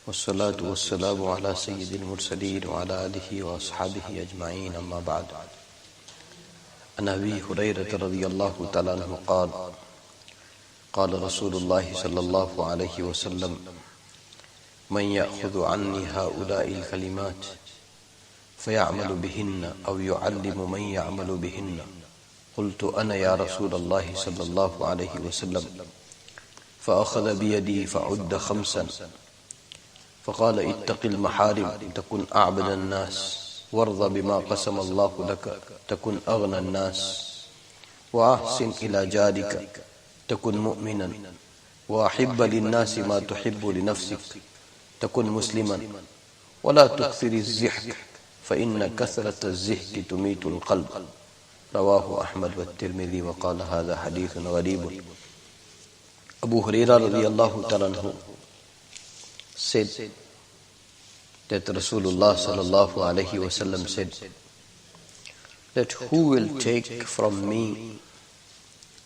والصلاة والسلام على سيد المرسلين وعلى آله وأصحابه أجمعين أما بعد. عن أبي هريرة رضي الله تعالى عنه قال قال رسول الله صلى الله عليه وسلم من يأخذ عني هؤلاء الكلمات فيعمل بهن أو يعلم من يعمل بهن قلت أنا يا رسول الله صلى الله عليه وسلم فأخذ بيدي فعد خمسا فقال اتق المحارم تكن أعبد الناس وارضى بما قسم الله لك تكن أغنى الناس وأحسن إلى جارك تكن مؤمنا وأحب للناس ما تحب لنفسك تكن مسلما ولا تكثر الزحك فإن كثرة الزحك تميت القلب. رواه أحمد والترمذي وقال هذا حديث غريب. Abu Hurairah radiallahu ta'ala anhu said that Rasulullah sallallahu alayhi wasallam said that who will take from me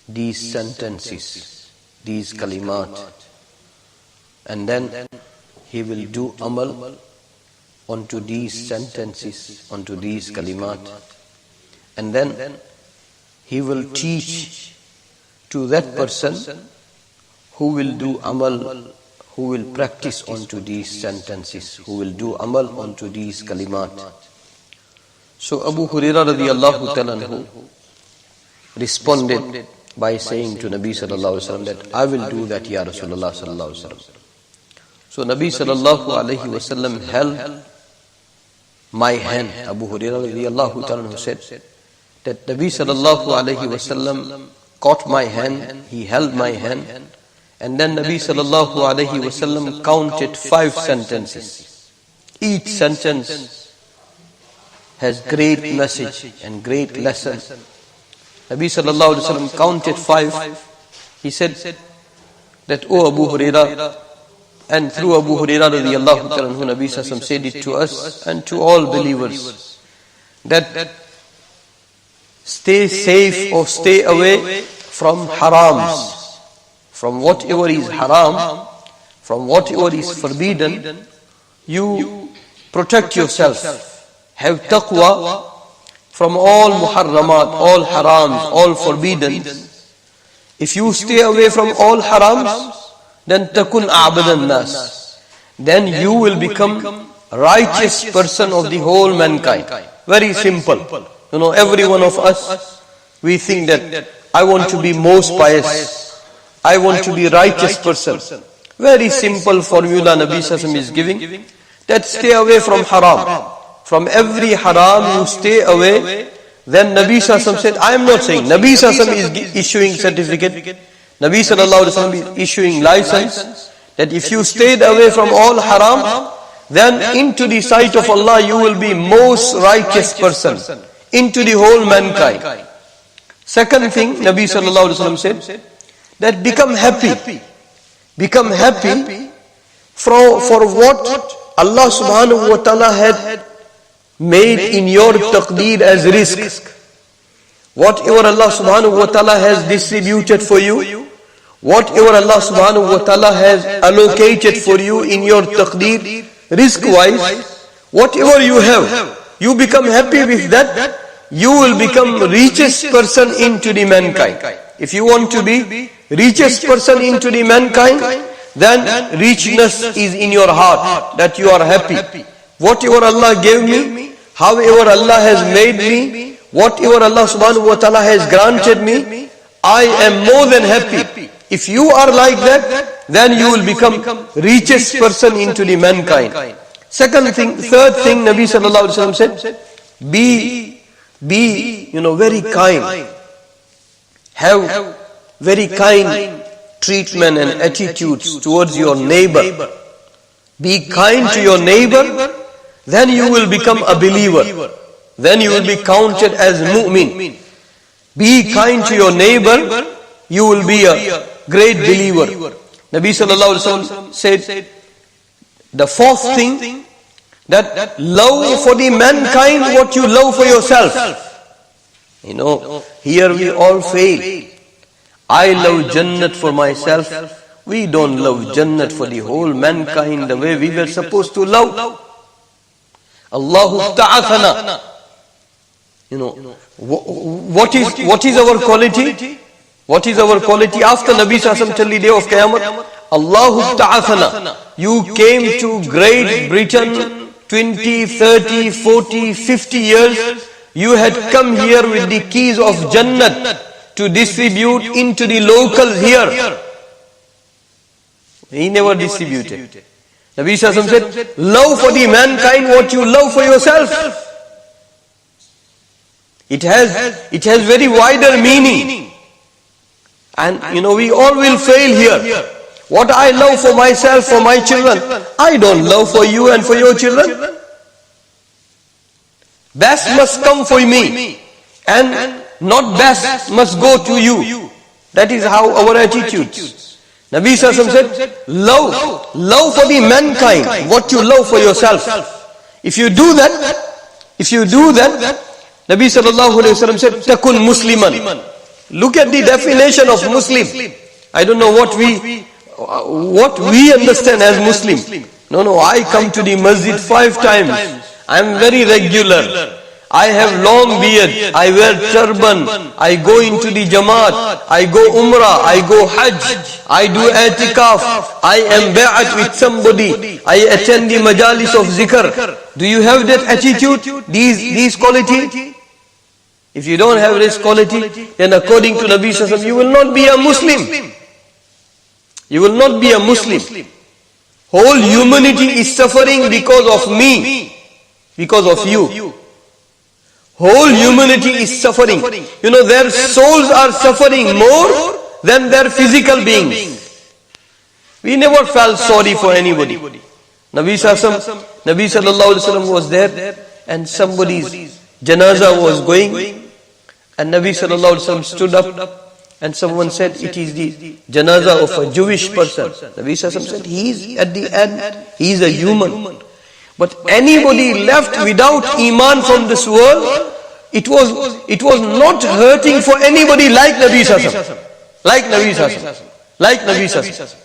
these sentences, these kalimat, and then he will do amal onto these sentences, onto these kalimat, and then he will teach to that person who will do amal, who will practice onto these sentences, who will do amal onto these kalimat. So Abu Hurairah radiallahu ta'ala anhu responded by saying to Nabi sallallahu alaihi wasallam that I will do that, Ya Rasulullah sallallahu alaihi wasallam. So Nabi sallallahu alaihi wasallam held my hand. Abu Hurairah radiallahu ta'ala anhu said that Nabi sallallahu alaihi wasallam caught my hand, he held my hand, and then Nabi sallallahu alaihi wasallam counted 5 sentences. Each sentence has great message and great lesson. Nabi sallallahu alaihi wasallam counted 5. He said that, O Abu Hurairah, and through Abu Hurairah radiallahu ta'ala anhu, Nabi sallallahu alaihi wasallam said it to us and to all believers that stay safe or stay away from harams. From whatever is haram, from whatever is forbidden, you protect yourself. Have taqwa from all muharramat, all harams, all forbidden. If you stay away from all harams, then takun a'badan nas. Then you will become a righteous person of the whole mankind. Very simple. You know, every one of us, we think that I want to be most pious. I want to be a righteous person. Very simple formula Nabi Sallallahu is giving, that stay away from haram. From every haram you stay away. Then Nabi Sallallahu said, I am not saying, Nabi Sallallahu is issuing certificate, Nabi Sallallahu is issuing license, that if you stayed away from all haram, then into the sight of Allah you will be most righteous person, into the whole mankind. Second thing Nabi Sallallahu said, that become happy. Become happy for what Allah subhanahu wa ta'ala had made in your taqdeer as risk. Whatever Allah subhanahu wa ta'ala has distributed for you, whatever Allah subhanahu wa ta'ala has allocated for you in your taqdeer, risk-wise, whatever you have, you become happy with that, you will become richest person into the mankind. If you want to be richest person into the mankind, then richness is in your heart, that you are happy. Whatever Allah gave me, however Allah has made me, whatever Allah subhanahu wa ta'ala has granted me, I am more than happy. If you are like that, then you will become richest person into the mankind. Third thing Nabi sallallahu alaihi wasallam said, be very kind. Have very kind treatment and attitudes towards your neighbor. Be kind to your neighbor, then you will become a believer. Then you will be counted as mu'min. Be kind to your neighbor, you will be a great believer. Nabi sallallahu alaihi wasallam said, the fourth thing, that love for the mankind what you love for yourself. You know, here we all fail. I love Jannat for myself, We don't love Jannat for the whole mankind the way we were supposed to love. Allahu ta'athana. What is our quality? What is our quality after Nabi Sallallahu till the day of Qiyamah? Allahu ta'athana. You came to Great Britain 20, 30, 40, 50 years. You had come here with the keys of Jannat to distribute into the locals here. He never distributed. Nabi Sallallahu said, love for the mankind what you love for yourself. It has very wider meaning. And we all will fail here. What I love for myself, for my children, I don't love for you and for your children. Best must come for me, and not best must go to you. That is how our attitude. Nabi Sallallahu said, love for the mankind what you love for yourself. If you do that, Nabi Sallallahu Alaihi Wasallam said, takun musliman. Look at the definition of Muslim. I don't know what we understand as Muslim. No, I come to the masjid 5 times. I am very regular. I have long beard. I wear turban. I go into the Jamaat. I go Umrah. I go Hajj. I do I'tikaf. I am bai'at with somebody. I attend the majalis of zikr. Do you have that attitude? These quality? If you don't have this quality, then according to Nabi Sallallahu Alaihi Wasallam, you will not be a Muslim. You will not be a Muslim. Whole humanity is suffering because of me, because of you. Whole humanity is suffering. Their souls are suffering more than their physical beings. We never felt sorry for anybody. Nabi Sallallahu Alaihi Wasallam was there, and somebody's janaza was going, and Nabi Sallallahu Alaihi Wasallam stood up, and someone said, it is the janaza of a Jewish person. Nabi Sallallahu Alaihi Wasallam said, he is at the end, he is a human. But anybody left without iman from this world, it was not hurting for anybody like Nabi Sallallahu Alaihi Wasallam. Like Nabi Sallallahu Alaihi Wasallam.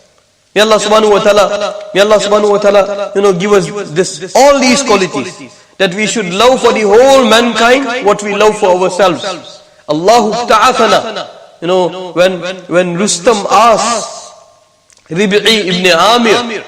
May Allah subhanahu wa ta'ala, give us all these qualities, that we should love for the whole mankind what we love for ourselves. Allahu ta'athana. When Rustam asked Rib'i ibn Amir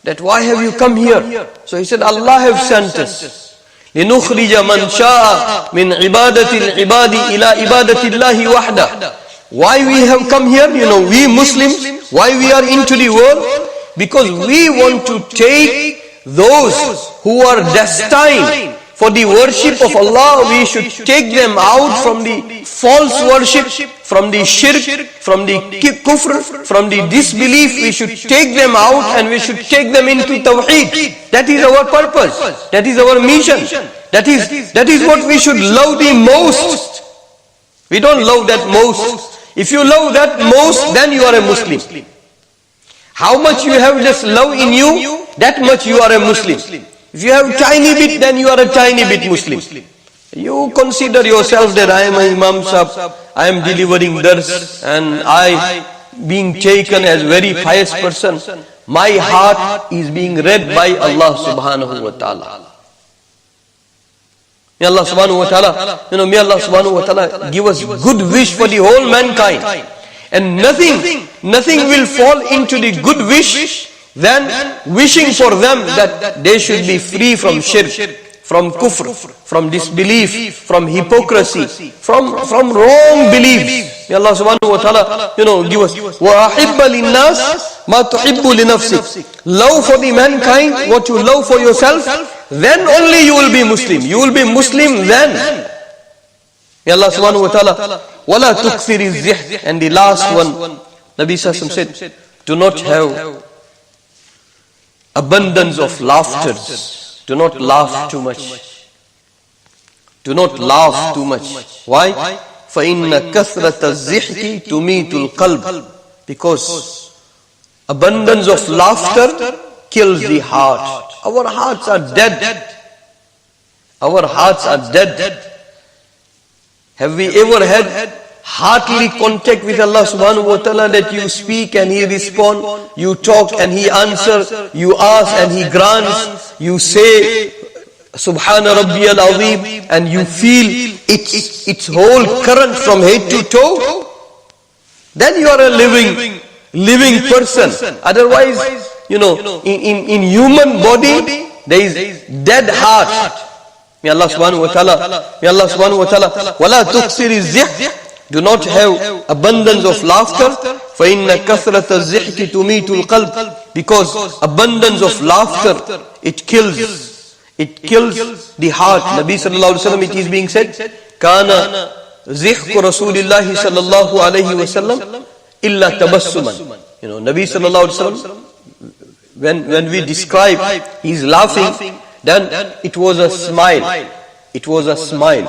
that why have you come here? So he said, Allah have sent us. لِنُخْرِجَ مَنْ شَاءَ مِنْ عِبَادَةِ الْعِبَادِ إِلَىٰ إِبَادَةِ اللَّهِ وَحْدَهِ. Why we have come here? We Muslims, why we are into the world? Because we want to take those who are destined for the worship of Allah. We should take them out from the false worship, from the shirk, from the kufr, from the disbelief. We should take them out and we should take them into tawheed. That is our purpose. That is our mission. That is what we should love the most. We don't love that most. If you love that most, then you are a Muslim. How much you have this love in you, that much you are a Muslim. If you have tiny bit, then you are a tiny bit Muslim. You consider yourself that I am an Imam Sahib, I am delivering dars, and I being taken as very pious person. My heart is being read by Allah subhanahu wa ta'ala. May Allah subhanahu wa ta'ala, may Allah subhanahu wa ta'ala give us good wish for the whole mankind. And nothing will fall into the good wish than wishing for them that they should be free from shirk, from kufr, from disbelief, from hypocrisy, from wrong beliefs. May Allah subhanahu wa ta'ala, give us وَأَحِبَّ لِلنَّاسِ مَا تُحِبُّ لِنَفْسِكَ. Love for the mankind what you love for yourself, then only you will be Muslim. You will be Muslim then. May Allah subhanahu wa ta'ala, وَلَا تُكْثِرِ الزِّحْرِ. And the last one, Nabi Sallallahu Alaihi Wasallam said, do not have abundance of laughter. Do not laugh too much. Do not laugh too much. Why? فَإِنَّ كَثْرَةَ الزِّحْكِ تُمِيتُ الْقَلْبِ. Because abundance of laughter kills the heart. Our hearts are dead. Our hearts are dead. Have we ever had heartly contact with Allah subhanahu wa ta'ala, that you speak and He responds, you talk and He answers, you ask and He grants, you say Subhana Rabbiyal Azim and you feel its whole current from head to toe, then you are a living person. Otherwise, in human body, there is dead heart. May Allah subhanahu wa ta'ala, wala tuksiri zih, do not have abundance of laughter. فَإِنَّ كَثْرَةَ الزِّحْكِ تُمِيتُ الْقَلْبِ, because abundance of laughter, it kills the heart. Nabi sallallahu alaihi wasallam, it is being said, كَانَ زِحْكُ رَسُولِ اللَّهِ صلى الله عليه وسلم إِلَّا تَبَسُّمًا. Nabi sallallahu alaihi wasallam, when we describe he's laughing, then it was a smile. It was a smile.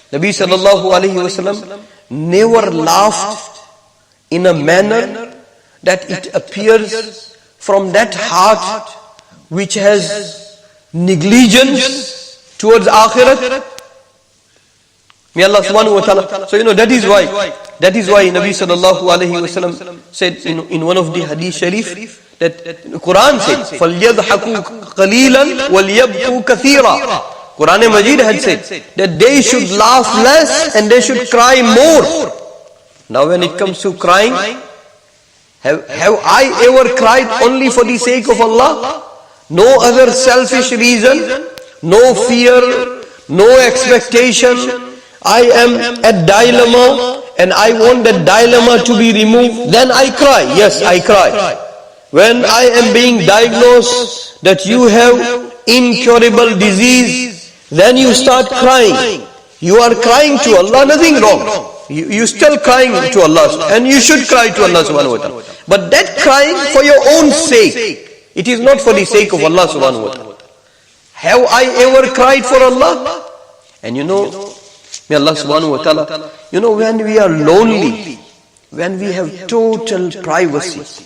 Nabi sallallahu alaihi wasallam never laughed in a manner that it appears from that heart which has negligence towards akhirat. May Allah subhanahu wa ta'ala. So that is why Nabi sallallahu alaihi wasallam said in one of the hadith sharif, that Quran said, فَلْيَضْحَكُوا قَلِيلًا وَلْيَبْكُوا كَثِيرًا. Quran Majid had said that they should laugh less and they should cry more. Now when it comes to crying, have I ever cried only for the sake of Allah? No other selfish reason, no fear, no expectation. I am at dilemma and I want that dilemma to be removed, then I cry. Yes, I cry. When I am being diagnosed that you have incurable disease, then you start crying. You are crying to Allah, nothing wrong. You still crying to Allah, and you should cry to Allah subhanahu wa ta'ala. But that crying for your own sake, it is not for the sake of Allah subhanahu wa ta'ala. Have I ever cried for Allah? And may Allah subhanahu wa ta'ala, when we are lonely, when we have total privacy,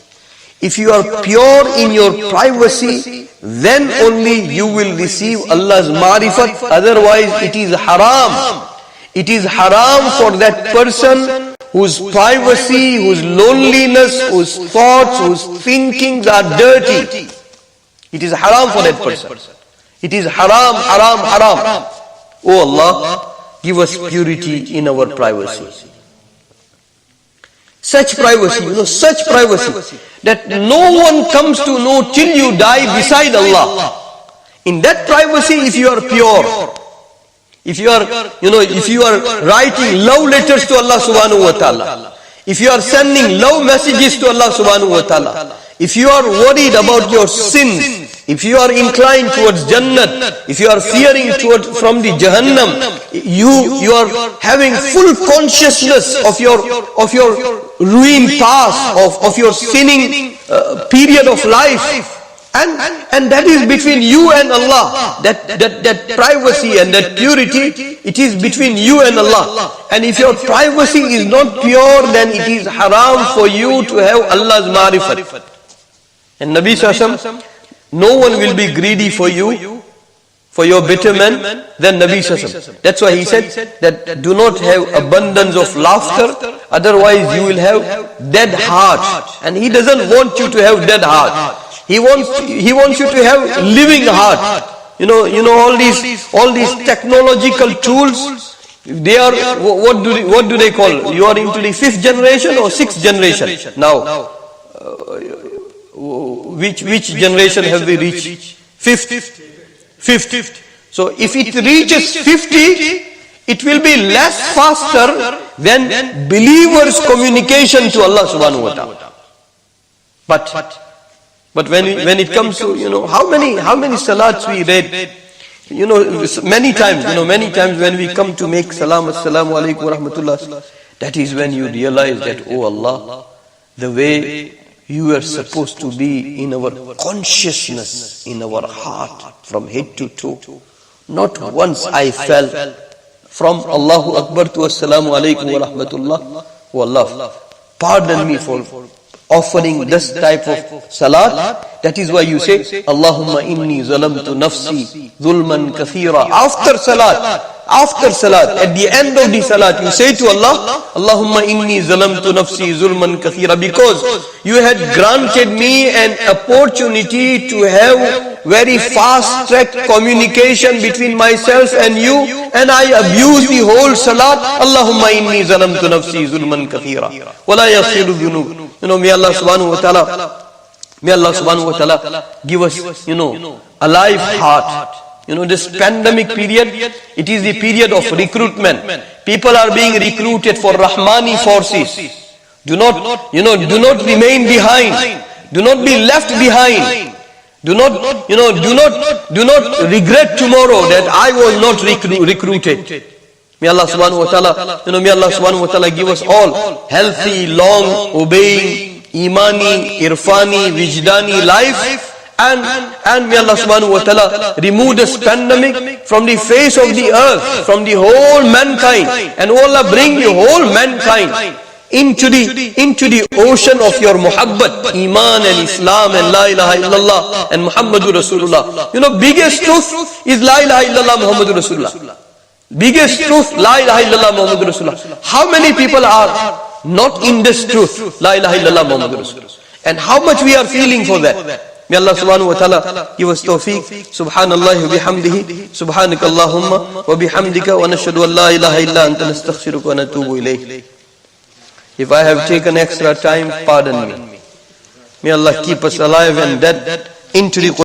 if you are pure in your privacy, then only you will receive Allah's ma'rifat. Otherwise it is haram. It is haram for that person whose privacy, whose loneliness, whose thoughts, whose thinkings are dirty. It is haram for that person. It is haram. Oh Allah, give us purity in our privacy. Such privacy, that no one comes to know till you die beside Allah. In that privacy, if you are pure, if you are writing love letters to Allah subhanahu wa ta'ala, if you are sending love messages to Allah subhanahu wa ta'ala, if you are worried about your sins, if you are inclined towards Jannat, if you are fearing from the Jahannam, you are having full consciousness of your ruined past, of your sinning period of life, and that is between you and Allah. That privacy and that purity, it is between you and Allah. And if your privacy is not pure, then it is haram for you to have Allah's ma'rifat. And Nabi Sallallahu, no one will be greedy for you, for your betterment, than Nabi Sallallahu. That's why he said that do not have abundance of laughter, otherwise you will have dead heart. And he doesn't want you to have dead heart. He wants you to have living heart. All these technological tools, they are, what do they call? You are into the 5th generation or 6th generation now. Which generation have we reached? 5th. So if it reaches 50, it will be less faster than believers' communication to Allah subhanahu wa ta'ala. But when it comes to, how many salats we read, many times when we come to make salam, assalamu alaikum wa rahmatullah, that is when you realize that, oh Allah, the way you are supposed to be in our consciousness, in our heart, from head to toe. Not once I fell from Allahu Akbar to Assalamu alaikum wa rahmatullah. Oh Allah, pardon me for offering this type of salat. That is why you say, Allahumma inni zalamtu nafsi zulman kathira. After salat, After salat, at the end of the salat, you say to Allah, Allahumma inni zalamtu nafsi zulman kathira, because you had granted me an opportunity to have very fast track communication between myself and you, and I abused the whole salat. Allahumma inni zalamtu nafsi zulman kathira wala yaghfiru dhunub. May Allah subhanahu wa ta'ala give us, a live heart. This pandemic period, it is the period of recruitment. People are being recruited for Rahmani forces. Do not remain behind. Do not be left behind. Do not regret tomorrow that I was not recruited. May Allah subhanahu wa ta'ala give us all healthy, long, obeying, imani, irfani, wijdani life. And may Allah subhanahu wa ta'ala remove this pandemic from the face of the earth, from the whole mankind. And Allah bring the whole mankind into the ocean of your muhabbat, iman and Islam and la ilaha illallah and Muhammadur Rasulullah. Biggest truth is la ilaha illallah Muhammadur Rasulullah. Biggest truth, la ilaha illallah Muhammadur Rasulullah. How many people are not in this truth, la ilaha illallah Muhammadur Rasulullah? And how much we are feeling for that? May Allah subhanahu wa ta'ala give us tawfiq. Subhanallah wa bihamdihi. Subhanaka Allahumma wa bihamdika wa nashhadu an la ilaha illa anta nastaghfiruka wa natubu ilayk. If I have taken extra time, pardon me. May Allah keep us alive and dead into the